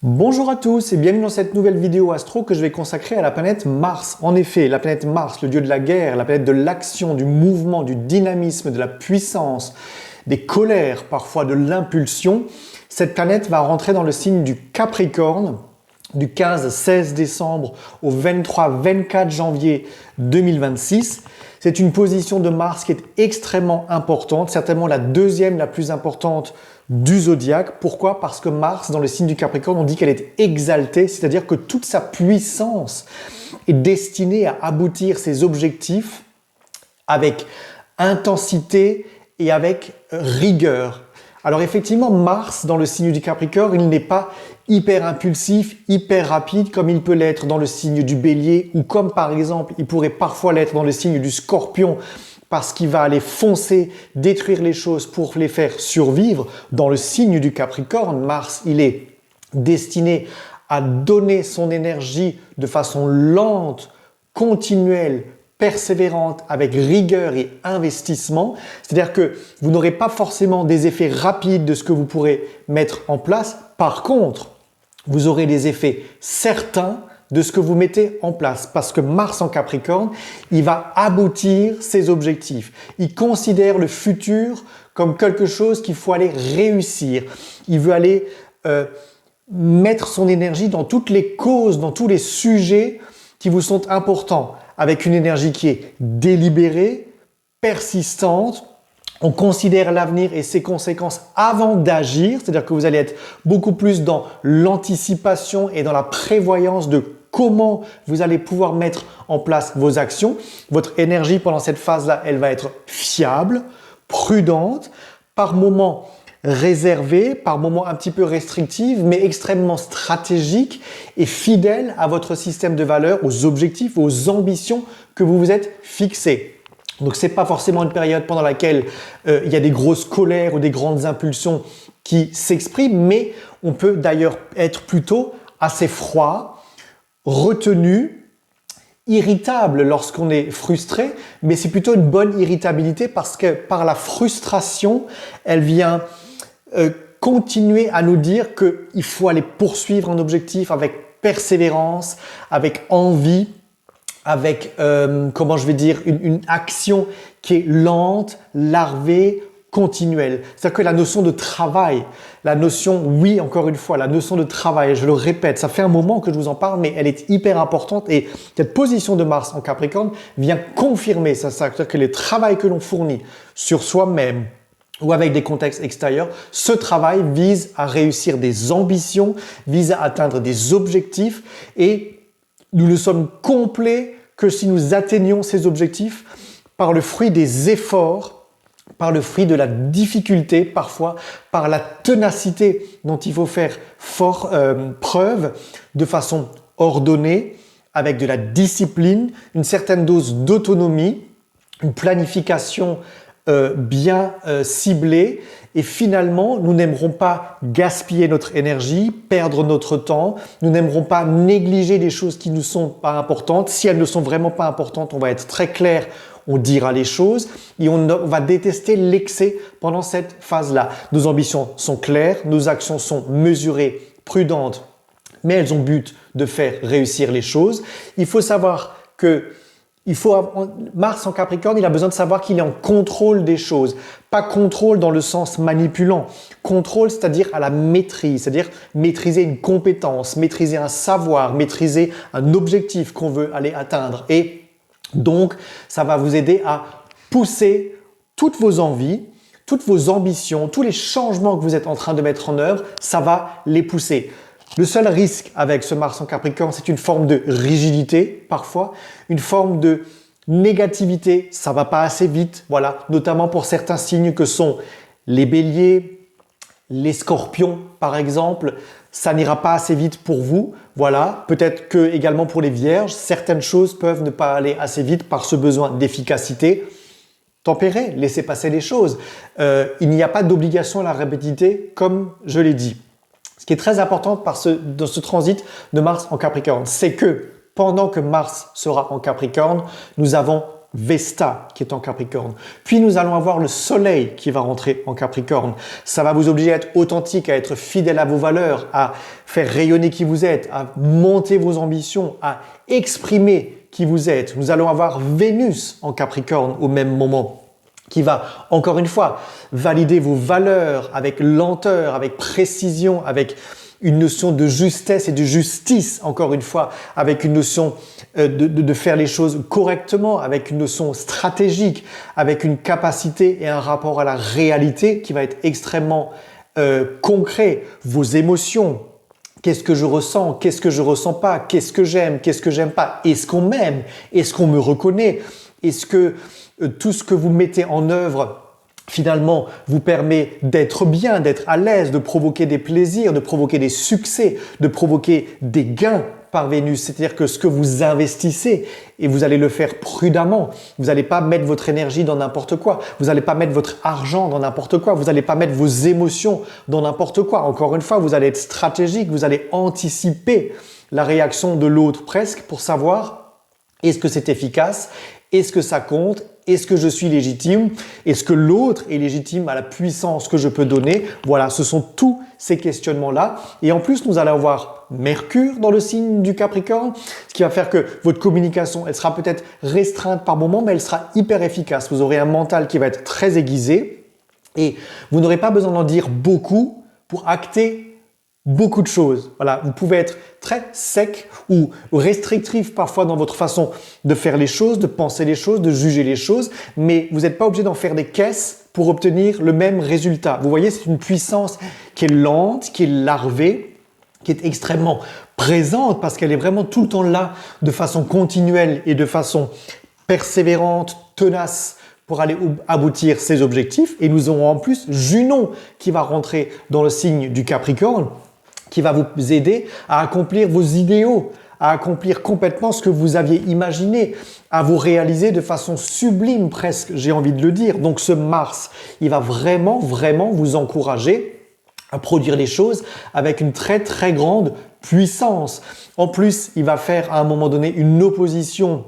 Bonjour à tous et bienvenue dans cette nouvelle vidéo astro que je vais consacrer à la planète Mars. En effet, la planète Mars, le dieu de la guerre, la planète de l'action, du mouvement, du dynamisme, de la puissance, des colères, parfois de l'impulsion, cette planète va rentrer dans le signe du Capricorne du 15-16 décembre au 23-24 janvier 2026. C'est une position de Mars qui est extrêmement importante, certainement la deuxième la plus importante du zodiaque. Pourquoi? Parce que Mars, dans le signe du Capricorne, on dit qu'elle est exaltée, c'est-à-dire que toute sa puissance est destinée à aboutir ses objectifs avec intensité et avec rigueur. Alors effectivement, Mars, dans le signe du Capricorne, il n'est pas hyper impulsif, hyper rapide comme il peut l'être dans le signe du Bélier ou comme par exemple, il pourrait parfois l'être dans le signe du Scorpion parce qu'il va aller foncer, détruire les choses pour les faire survivre. Dans le signe du Capricorne, Mars, il est destiné à donner son énergie de façon lente, continuelle, persévérante, avec rigueur et investissement. C'est-à-dire que vous n'aurez pas forcément des effets rapides de ce que vous pourrez mettre en place. Par contre, vous aurez des effets certains de ce que vous mettez en place. Parce que Mars en Capricorne, il va aboutir ses objectifs. Il considère le futur comme quelque chose qu'il faut aller réussir. Il veut aller mettre son énergie dans toutes les causes, dans tous les sujets qui vous sont importants, avec une énergie qui est délibérée, persistante. On considère l'avenir et ses conséquences avant d'agir, c'est-à-dire que vous allez être beaucoup plus dans l'anticipation et dans la prévoyance de comment vous allez pouvoir mettre en place vos actions. Votre énergie pendant cette phase-là, elle va être fiable, prudente, par moments réservée, par moments un petit peu restrictive, mais extrêmement stratégique et fidèle à votre système de valeurs, aux objectifs, aux ambitions que vous vous êtes fixés. Donc c'est pas forcément une période pendant laquelle il y a des grosses colères ou des grandes impulsions qui s'expriment, mais on peut d'ailleurs être plutôt assez froid, retenu, irritable lorsqu'on est frustré, mais c'est plutôt une bonne irritabilité parce que par la frustration, elle vient continuer à nous dire qu'il faut aller poursuivre un objectif avec persévérance, avec envie, avec, comment je vais dire, une action qui est lente, larvée, continuelle. C'est-à-dire que la notion de travail, la notion, oui, encore une fois, la notion de travail, je le répète, ça fait un moment que je vous en parle, mais elle est hyper importante et cette position de Mars en Capricorne vient confirmer ça. C'est-à-dire que les travails que l'on fournit sur soi-même, ou avec des contextes extérieurs, ce travail vise à réussir des ambitions, vise à atteindre des objectifs et nous ne sommes complets que si nous atteignons ces objectifs par le fruit des efforts, par le fruit de la difficulté parfois, par la ténacité dont il faut faire preuve de façon ordonnée, avec de la discipline, une certaine dose d'autonomie, une planification bien ciblée et finalement nous n'aimerons pas gaspiller notre énergie, perdre notre temps, nous n'aimerons pas négliger des choses qui nous sont pas importantes. Si elles ne sont vraiment pas importantes, on va être très clair, on dira les choses et on va détester l'excès pendant cette phase-là. Nos ambitions sont claires, nos actions sont mesurées, prudentes, mais elles ont but de faire réussir les choses. Il faut savoir que Mars en Capricorne, il a besoin de savoir qu'il est en contrôle des choses. Pas contrôle dans le sens manipulant. Contrôle, c'est-à-dire à la maîtrise, c'est-à-dire maîtriser une compétence, maîtriser un savoir, maîtriser un objectif qu'on veut aller atteindre. Et donc, ça va vous aider à pousser toutes vos envies, toutes vos ambitions, tous les changements que vous êtes en train de mettre en œuvre, ça va les pousser. Le seul risque avec ce Mars en Capricorne, c'est une forme de rigidité parfois, une forme de négativité, ça va pas assez vite, voilà, notamment pour certains signes que sont les béliers, les scorpions par exemple, ça n'ira pas assez vite pour vous, voilà, peut-être que également pour les vierges, certaines choses peuvent ne pas aller assez vite par ce besoin d'efficacité. Tempérez, laissez passer les choses, il n'y a pas d'obligation à la rapidité comme je l'ai dit. Ce qui est très important dans ce transit de Mars en Capricorne, c'est que pendant que Mars sera en Capricorne, nous avons Vesta qui est en Capricorne. Puis nous allons avoir le Soleil qui va rentrer en Capricorne. Ça va vous obliger à être authentique, à être fidèle à vos valeurs, à faire rayonner qui vous êtes, à monter vos ambitions, à exprimer qui vous êtes. Nous allons avoir Vénus en Capricorne au même moment, qui va, encore une fois, valider vos valeurs avec lenteur, avec précision, avec une notion de justesse et de justice, encore une fois, avec une notion de faire les choses correctement, avec une notion stratégique, avec une capacité et un rapport à la réalité qui va être extrêmement concret. Vos émotions, qu'est-ce que je ressens, qu'est-ce que je ressens pas, qu'est-ce que j'aime pas, est-ce qu'on m'aime, est-ce qu'on me reconnaît, est-ce que tout ce que vous mettez en œuvre finalement vous permet d'être bien, d'être à l'aise, de provoquer des plaisirs, de provoquer des succès, de provoquer des gains par Vénus. C'est-à-dire que ce que vous investissez, et vous allez le faire prudemment, vous n'allez pas mettre votre énergie dans n'importe quoi, vous n'allez pas mettre votre argent dans n'importe quoi, vous n'allez pas mettre vos émotions dans n'importe quoi. Encore une fois, vous allez être stratégique, vous allez anticiper la réaction de l'autre presque pour savoir est-ce que c'est efficace, est-ce que ça compte, est-ce que je suis légitime, est-ce que l'autre est légitime à la puissance que je peux donner. Voilà, ce sont tous ces questionnements-là. Et en plus, nous allons avoir Mercure dans le signe du Capricorne, ce qui va faire que votre communication, elle sera peut-être restreinte par moment, mais elle sera hyper efficace. Vous aurez un mental qui va être très aiguisé et vous n'aurez pas besoin d'en dire beaucoup pour acter beaucoup de choses. Voilà, vous pouvez être très sec ou restrictif parfois dans votre façon de faire les choses, de penser les choses, de juger les choses, mais vous n'êtes pas obligé d'en faire des caisses pour obtenir le même résultat. Vous voyez, c'est une puissance qui est lente, qui est larvée, qui est extrêmement présente parce qu'elle est vraiment tout le temps là de façon continuelle et de façon persévérante, tenace, pour aller aboutir ses objectifs. Et nous aurons en plus Junon qui va rentrer dans le signe du Capricorne, qui va vous aider à accomplir vos idéaux, à accomplir complètement ce que vous aviez imaginé, à vous réaliser de façon sublime presque, j'ai envie de le dire. Donc ce Mars, il va vraiment, vraiment vous encourager à produire les choses avec une très, très grande puissance. En plus, il va faire à un moment donné une opposition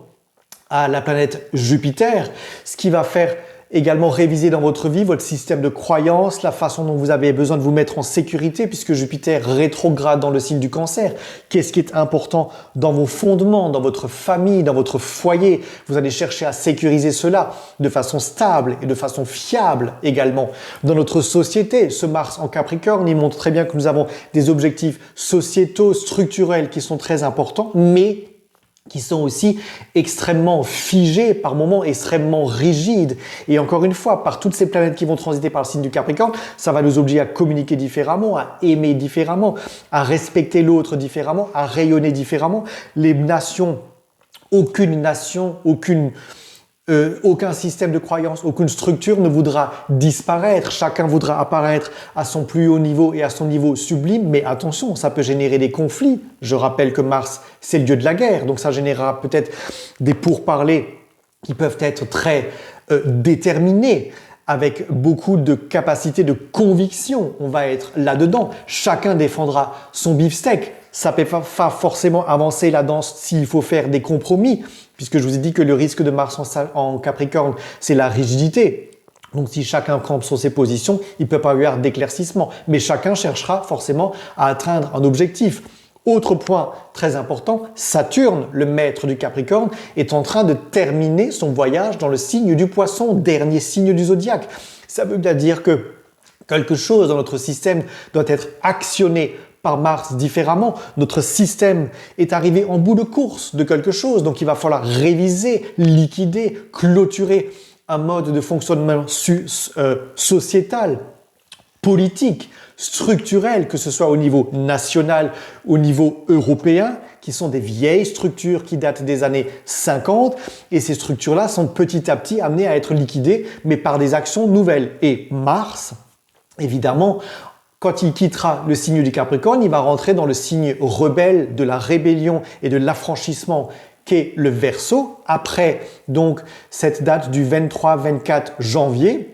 à la planète Jupiter, ce qui va faire également réviser dans votre vie votre système de croyances, la façon dont vous avez besoin de vous mettre en sécurité puisque Jupiter rétrograde dans le signe du Cancer. Qu'est-ce qui est important dans vos fondements, dans votre famille, dans votre foyer? Vous allez chercher à sécuriser cela de façon stable et de façon fiable également. Dans notre société, ce Mars en Capricorne, il montre très bien que nous avons des objectifs sociétaux, structurels qui sont très importants, mais qui sont aussi extrêmement figés, par moments extrêmement rigides. Et encore une fois, par toutes ces planètes qui vont transiter par le signe du Capricorne, ça va nous obliger à communiquer différemment, à aimer différemment, à respecter l'autre différemment, à rayonner différemment. Les nations, aucune nation, aucun système de croyance, aucune structure ne voudra disparaître. Chacun voudra apparaître à son plus haut niveau et à son niveau sublime. Mais attention, ça peut générer des conflits. Je rappelle que Mars, c'est le dieu de la guerre. Donc ça générera peut-être des pourparlers qui peuvent être très déterminés, avec beaucoup de capacité de conviction. On va être là-dedans. Chacun défendra son beefsteak. Ça ne peut pas forcément avancer la danse s'il faut faire des compromis, puisque je vous ai dit que le risque de Mars en Capricorne, c'est la rigidité. Donc si chacun campe sur ses positions, il ne peut pas y avoir d'éclaircissement. Mais chacun cherchera forcément à atteindre un objectif. Autre point très important, Saturne, le maître du Capricorne, est en train de terminer son voyage dans le signe du Poisson, dernier signe du zodiaque. Ça veut bien dire que quelque chose dans notre système doit être actionné par Mars différemment. Notre système est arrivé en bout de course de quelque chose, donc il va falloir réviser, liquider, clôturer un mode de fonctionnement sociétal, politique, structurel, que ce soit au niveau national, au niveau européen, qui sont des vieilles structures qui datent des années 50, et ces structures-là sont petit à petit amenées à être liquidées, mais par des actions nouvelles. Et Mars, évidemment, quand il quittera le signe du Capricorne, il va rentrer dans le signe rebelle de la rébellion et de l'affranchissement qu'est le Verseau, après donc cette date du 23-24 janvier.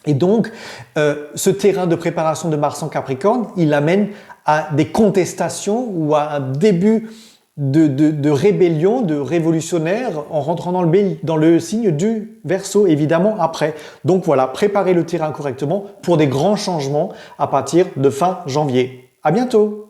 Et donc, ce terrain de préparation de Mars en Capricorne, il amène à des contestations ou à un début de rébellion, de révolutionnaire en rentrant dans le signe du Verseau, évidemment, après. Donc voilà, préparez le terrain correctement pour des grands changements à partir de fin janvier. À bientôt!